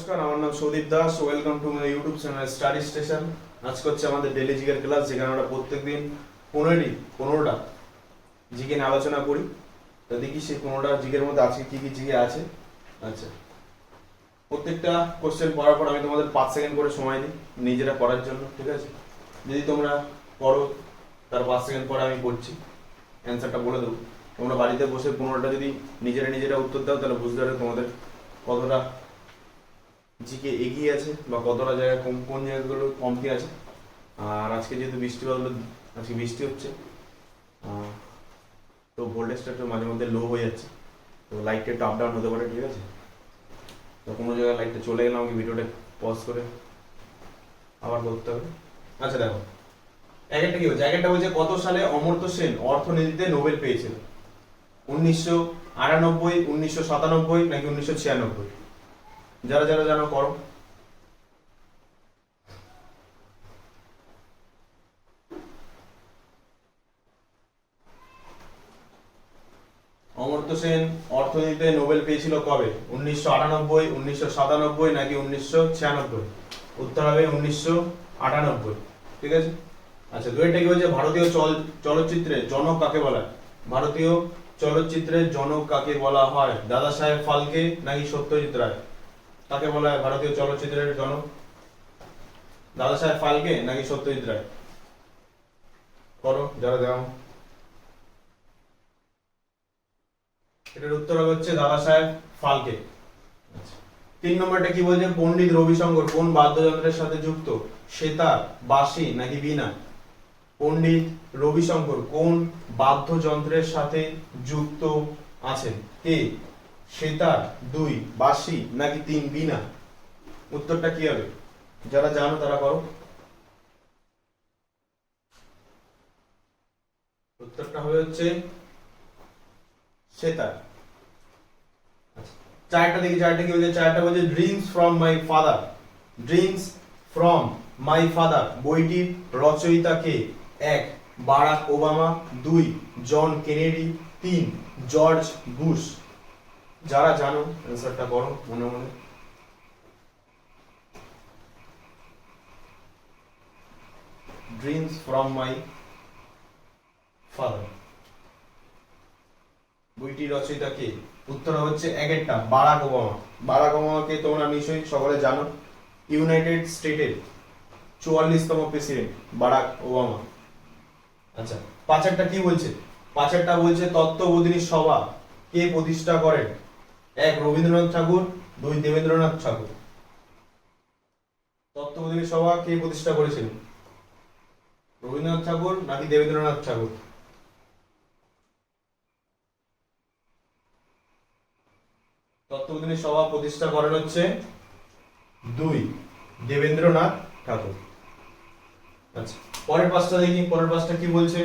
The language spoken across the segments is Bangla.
নমস্কার, আমার নাম Soudip Das. Welcome to my YouTube channel study station. আজকে হচ্ছে আমাদের ডেইলি জিকের ক্লাস, যেখানে আমরা প্রত্যেকদিন 15টা জিকে নিয়ে আলোচনা করি। তো দেখি সেই 15টা জিকের মধ্যে আজকে কি কি জিকে আছে। আচ্ছা, প্রত্যেকটা কোশ্চেন পড়ার পর আমি তোমাদের 5 সেকেন্ড করে সময় দিই নিজেরা পড়ার জন্য, ঠিক আছে? যদি তোমরা পড়ো তার 5 সেকেন্ড পরে আমি পড়ছি, অ্যান্সারটা বলে দেবো। তোমরা বাড়িতে বসে 15টা যদি নিজেরা উত্তর দাও, তাহলে বুঝতে পারবে তোমাদের কতটা জিকে এগিয়ে আছে বা কতটা জায়গায় কোন জায়গাগুলো কমতি আছে। আর আজকে যেহেতু আজকে বৃষ্টি হচ্ছে, তো ভোল্টেজটা একটু মাঝে মধ্যে লো হয়ে যাচ্ছে, তো লাইটটা একটু আপ ডাউন হতে পারে, ঠিক আছে? তো কোনো জায়গায় লাইটটা চলে গেলে আমাকে ভিডিওটা পজ করে আবার করতে হবে। আচ্ছা দেখো, একটা কি বলছে, একটা বলছে কত সালে অমর্ত্য সেন অর্থনীতিতে নোবেল পেয়েছিল? 1998, 1997 নাকি 1996? যারা যারা জানো করো। অমর্ত্য সেন অর্থনীতিতে নোবেল পেয়েছিল কবে? 1998, 1997 নাকি 1996? উত্তর হবে 1998, ঠিক আছে? আচ্ছা, দুইটা কি বলছে, ভারতীয় চলচ্চিত্রের জনক কাকে বলা হয়? ভারতীয় চলচ্চিত্রের জনক কাকে বলা হয়? দাদা সাহেব ফালকে নাকি সত্যজিৎ রায়? কাকে বলা হয় ভারতীয় চলচ্চিত্রের জনক? দাদা সাহেব ফালকে নাকি সত্যজিৎ রায়? করো যারা দাও। এটার উত্তর হচ্ছে দাদা সাহেব ফালকে। 3 নম্বরটা কি বলছে, পণ্ডিত রবিশঙ্কর কোন বাদ্যযন্ত্রের সাথে যুক্ত? সেতার, বাঁশি নাকি বীণা? পণ্ডিত রবিশঙ্কর কোন বাদ্যযন্ত্রের সাথে যুক্ত আছেন? কে? সেতার, 2 বাঁশি নাকি 3 বীণা? উত্তরটা কি হবে? যারা জানো তারা করো। উত্তরটা হবে হচ্ছে সেতার। চারটা দেখি, চারটা কি বলছে, চারটা বলছে dreams from my father. Dreams from my father বইটির রচয়িতা কে? 1 Barack Obama, 2 John Kennedy, 3 George Bush. যারা জানো অ্যানসারটা করো মনে মনে। ড্রিমস ফ্রম মাই ফাদার বইটির রচয়িতা কে? উত্তর হচ্ছে একটা বারাক ওবামা। বারাক ওবামাকে তোমরা নিশ্চয়ই সকলে জানো, ইউনাইটেড স্টেটের 44তম প্রেসিডেন্ট বারাক ওবামা। আচ্ছা, পাঁচেরটা কি বলছে? পাঁচেরটা বলছে তত্ত্ববোধিনী সভা কে প্রতিষ্ঠা করেন? 1 রবীন্দ্রনাথ ঠাকুর, 2 দেবেন্দ্রনাথ ঠাকুর। তত্ত্ববোধিনী সভা কে প্রতিষ্ঠা করেছিলেন? রবীন্দ্রনাথ ঠাকুর নাকি দেবেন্দ্রনাথ ঠাকুর? তত্ত্ববোধিনী সভা প্রতিষ্ঠা করেন হচ্ছে 2 দেবেন্দ্রনাথ ঠাকুর। আচ্ছা, পরের পাঁচটা দেখি, পরের পাঁচটা কি বলছে।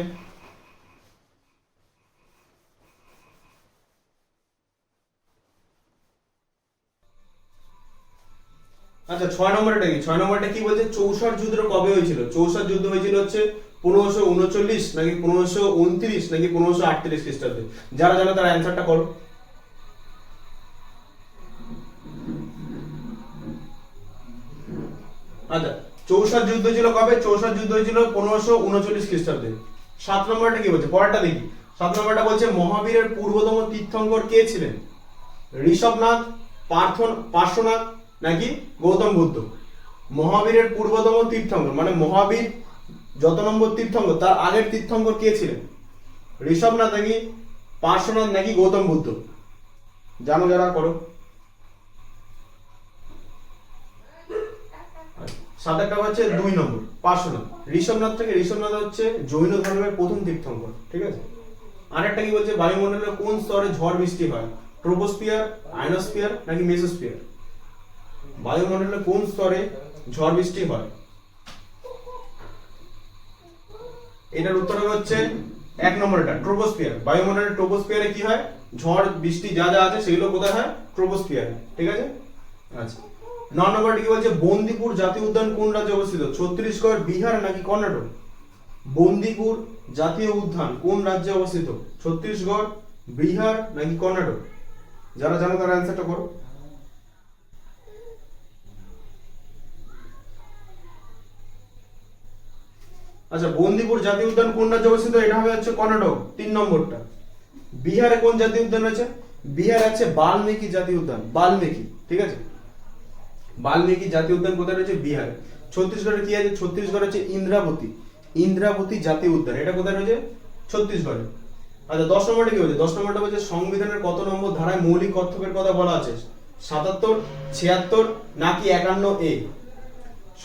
আচ্ছা, 6 নম্বরটা কি? 6 নম্বরটা কি বলছে, চৌসার যুদ্ধ কবে হয়েছিল? চৌসার যুদ্ধ হয়েছিল হচ্ছে 1539 নাকি 1529 নাকি 1538 খ্রিস্টাব্দে। যারা জানো তারা অ্যানসারটা করো। আচ্ছা, চৌসার যুদ্ধ ছিল কবে? চৌসার যুদ্ধ হয়েছিল 1539 খ্রিস্টাব্দে। 7 নম্বরটা কি বলছে, পরেরটা দেখি। 7 নম্বরটা বলছে মহাবীরের পূর্বতম তীর্থঙ্কর কে ছিলেন? ঋষভনাথ, পার্শ্বনাথ নাকি গৌতম বুদ্ধ? মহাবীরের পূর্বতম তীর্থঙ্কর মানে মহাবীর যত নম্বর তীর্থঙ্কর তার আগের তীর্থঙ্কর কে ছিলেন? ঋষভনাথ নাকি পার্শ্বনাথ নাকি গৌতম বুদ্ধ? জানো যারা করো। সাতারটা হচ্ছে 2 নম্বর পার্শ্বনাথ। ঋষভনাথ হচ্ছে জৈন ধর্মের প্রথম তীর্থঙ্কর, ঠিক আছে? আরেকটা কি বলছে, বায়ুমণ্ডলের কোন স্তরে ঝড় বৃষ্টি হয়? ট্রোপোস্ফিয়ার, আয়নোস্ফিয়ার নাকি মেসোস্ফিয়ার? বায়ুমণ্ডলের কোন স্তরে ঝড় বৃষ্টি হয়? এটার উত্তর হচ্ছে 1 নম্বরটা ট্রোপোস্ফিয়ার। বায়ুমণ্ডলের ট্রোপোস্ফিয়ারে কি হয়? ঝড় বৃষ্টি যা যা আছে সেগুলো কোথায় হয়? ট্রোপোস্ফিয়ারে, ঠিক আছে? আচ্ছা, 9 নম্বরটা কি বলছে, বন্দিপুর জাতীয় উদ্যান কোন রাজ্যে অবস্থিত? ছত্তিশগড়, বিহার নাকি কর্ণাটক? বন্দিপুর জাতীয় উদ্যান কোন রাজ্যে অবস্থিত? ছত্তিশগড়, বিহার নাকি কর্ণাটক? যারা জানো তারা অ্যানসারটা করো। আচ্ছা, বন্দিপুর জাতীয় উদ্যান কোন রাজ্যে অবস্থিত? এটা হবে হচ্ছে কর্ণাটক, 3 নম্বরটা। বিহারে কোন জাতীয় উদ্যান রয়েছে? বিহার আছে বাল্মীকি জাতীয় উদ্যান, বাল্মীকি, ঠিক আছে, বাল্মীকি জাতীয় উদ্যান কোথায় রয়েছে? বিহারে। ছত্তিশগড়ে কি আছে? ছত্তিশগড়ে আছে ইন্দ্রাবতী, ইন্দ্রাবতী জাতীয় উদ্যান, এটা কোথায় রয়েছে? ছত্তিশগড়ে। আচ্ছা, 10 নম্বরটা কি বলছে? 10 নম্বরটা বলছে সংবিধানের কত নম্বর ধারায় মৌলিক কর্তব্যের কথা বলা আছে? 77, 76 নাকি 51A?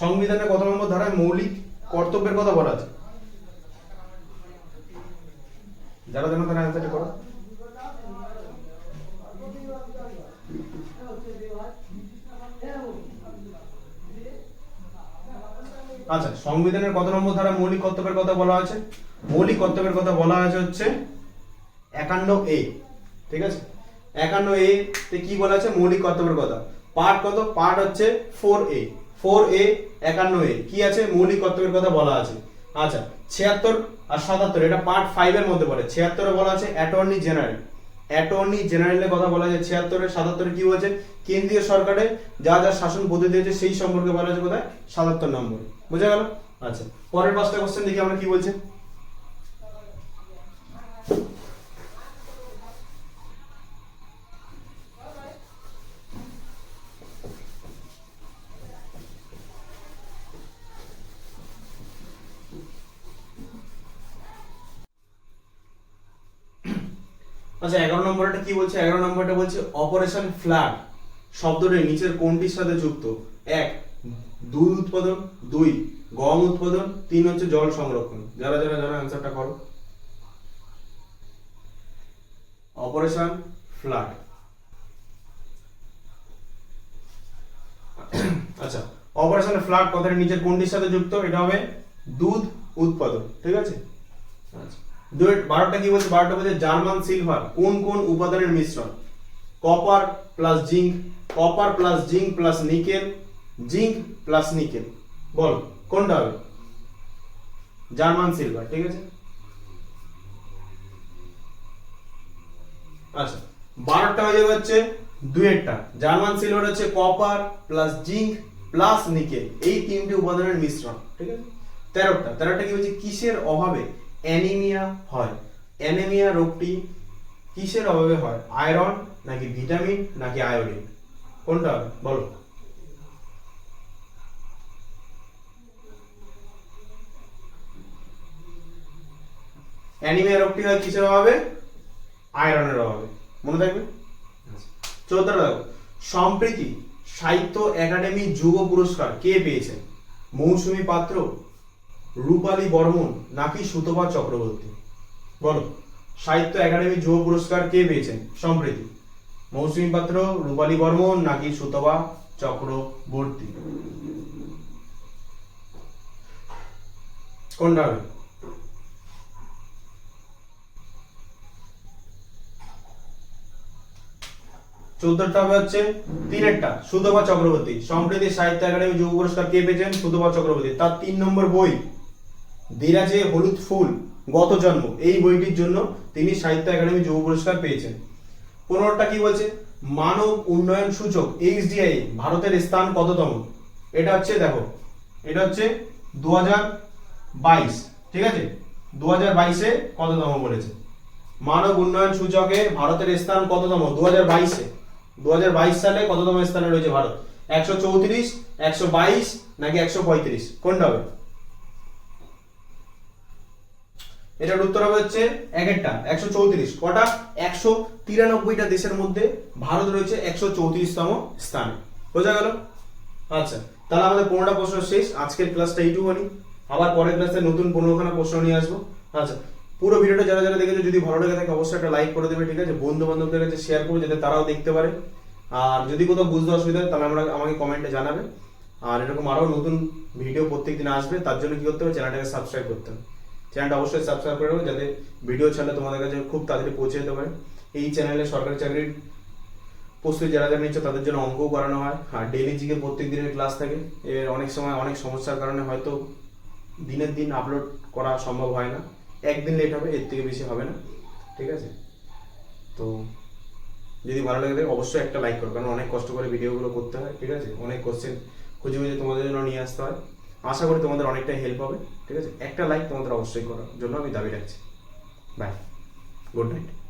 সংবিধানের কত নম্বর ধারায় মৌলিক কর্তব্যের কথা বলা আছে? যারা জানো তারা অ্যানসারটা করো। আচ্ছা, সংবিধানের কত নম্বর ধারা মৌলিক কর্তব্যের কথা বলা আছে? মৌলিক কর্তব্যের কথা বলা আছে হচ্ছে 51A, ঠিক আছে। 51A তে কি বলা আছে? মৌলিক কর্তব্যের কথা। পার্ট কত? পার্ট হচ্ছে 4A, 4A 51A কি আছে? মৌলিক কর্তব্যের কথা বলা আছে। আচ্ছা, 76 আর 77 এটা পার্ট 5 এর মধ্যে পড়ে। 76 এ বলা আছে অ্যাটর্নি জেনারেল, অ্যাটর্নি জেনারেলের কথা বলা আছে 76 এ। 77 এ কি বলছে? কেন্দ্রীয় সরকারে যা যা শাসন পদ্ধতি আছে সেই সম্পর্কে বলা আছে কোথায়? 77 নম্বর। বুঝা গেল? আচ্ছা, পরের 5টা কোশ্চেন দেখি আমরা কি বলছে। আচ্ছা, 11 নম্বরটা কি বলছে? 11 নম্বরটা বলছে অপারেশন ফ্লাড শব্দটি নিচের কোনটির সাথে যুক্ত? 1 দুধ উৎপাদন, 2 গম উৎপাদন, 3 হচ্ছে জল সংরক্ষণ। যারা যারা জানো অ্যানসারটা করো। Operation flood. আচ্ছা, অপারেশন ফ্লাড কথাটি নিচের কোনটির সাথে যুক্ত? এটা হবে দুধ উৎপাদন, ঠিক আছে। আচ্ছা, 12টা কি বলছে? 12টা বলছে জার্মান সিলভার কোন কোন উপাদানের মিশ্রণ? Copper plus zinc, copper plus zinc plus nickel, zinc plus nickel. বল কোনটা হবে? জার্মান সিলভার, ঠিক আছে। আচ্ছা, 12টা হয়ে যাবে হচ্ছে দুয়েরটা। জার্মান সিলভার হচ্ছে copper plus zinc plus nickel, এই তিনটি উপাদানের মিশ্রণ, ঠিক আছে। 13টা কি বলছে? কিসের অভাবে অ্যানিমিয়া হয়? অ্যানিমিয়া রোগটি কিসের অভাবে হয়? আয়রন নাকি ভিটামিন নাকি আয়োডিন? কোনটা হবে বলো? অ্যানিমিয়া রোগটি হয় কিসের অভাবে? আয়রনের অভাবে, মনে থাকবে। 14টা দেখো, সম্প্রতি সাহিত্য একাডেমি যুব পুরস্কার কে পেয়েছেন? মৌসুমী পাত্র, রূপালী বর্মন নাকি সুতপা চক্রবর্তী? বলো, সাহিত্য একাডেমি যুব পুরস্কার কে পেয়েছেন সম্প্রতি? মৌসুমী পাত্র, রূপালী বর্মন নাকি সুতপা চক্রবর্তী? কোনটা হবে? চৌদ্দটা হবে হচ্ছে তিনেরটা, সুতপা চক্রবর্তী। সম্প্রতি সাহিত্য একাডেমি যুব পুরস্কার কে পেয়েছেন? সুতপা চক্রবর্তী। তার 3 নম্বর বই দিরাজে হলুদ ফুল গত জন্ম, এই বইটির জন্য তিনি সাহিত্য একাডেমি যুব পুরস্কার পেয়েছেন। 15টা কি বলছে? মানব উন্নয়ন সূচক HDI ভারতের স্থান কততম? এটা হচ্ছে দেখো, এটা হচ্ছে 2022, ঠিক আছে। 2022-এ কততম বলেছে? মানব উন্নয়ন সূচকে ভারতের স্থান কততম? 2022-এ। 2022 সালে কততম স্থানে রয়েছে ভারত? 134, 122 নাকি 135? কোনটা হবে? এটার উত্তর হবে হচ্ছে একেরটা, 134। কটা? 193টা দেশের মধ্যে ভারত রয়েছে 134তম স্থানে। বোঝা গেল? আচ্ছা, তাহলে আমাদের 15টা প্রশ্ন শেষ। আজকের ক্লাসটা এইটুকুনি, আবার পরের ক্লাসে নতুন 15খানা প্রশ্ন নিয়ে আসবো। আচ্ছা, পুরো ভিডিওটা যারা যারা দেখেছো যদি ভালো লেগে থাকে অবশ্যই একটা লাইক করে দেবে, ঠিক আছে। বন্ধু বান্ধবদের কাছে শেয়ার করো যাতে তারাও দেখতে পারে। আর যদি কোথাও বুঝতে অসুবিধা হয় তাহলে আমাকে কমেন্টে জানাবে। আর এরকম আরো নতুন ভিডিও প্রত্যেকদিন আসবে, তার জন্য কি করতে হবে? চ্যানেলটাকে সাবস্ক্রাইব করতে হবে। চ্যানেলটা অবশ্যই সাবস্ক্রাইব করে রাখবে যাতে ভিডিও ছাড়লে তোমাদের কাছে খুব তাড়াতাড়ি পৌঁছে যেতে পারে। এই চ্যানেলে সরকারি চাকরির প্রস্তুতি যারা যারা নিচ্ছে তাদের জন্য অঙ্কও করানো হয়, আর ডেইলি জিকে প্রত্যেক দিনের ক্লাস থাকে। এর অনেক সময় অনেক সমস্যার কারণে হয়তো দিনের দিন আপলোড করা সম্ভব হয় না, একদিন লেট হবে, এর থেকে বেশি হবে না, ঠিক আছে। তো যদি ভালো লাগে থাকে অবশ্যই একটা লাইক করো, কারণ অনেক কষ্ট করে ভিডিওগুলো করতে হয়, ঠিক আছে। অনেক কোশ্চেন খুঁজে খুঁজে তোমাদের জন্য নিয়ে আসতে হয়। আশা করি তোমাদের অনেকটাই হেল্প হবে। ঠিক আছে, একটা লাইক তোমাদের অবশ্যই করার জন্য আমি দাবি রাখছি। Bye, good night.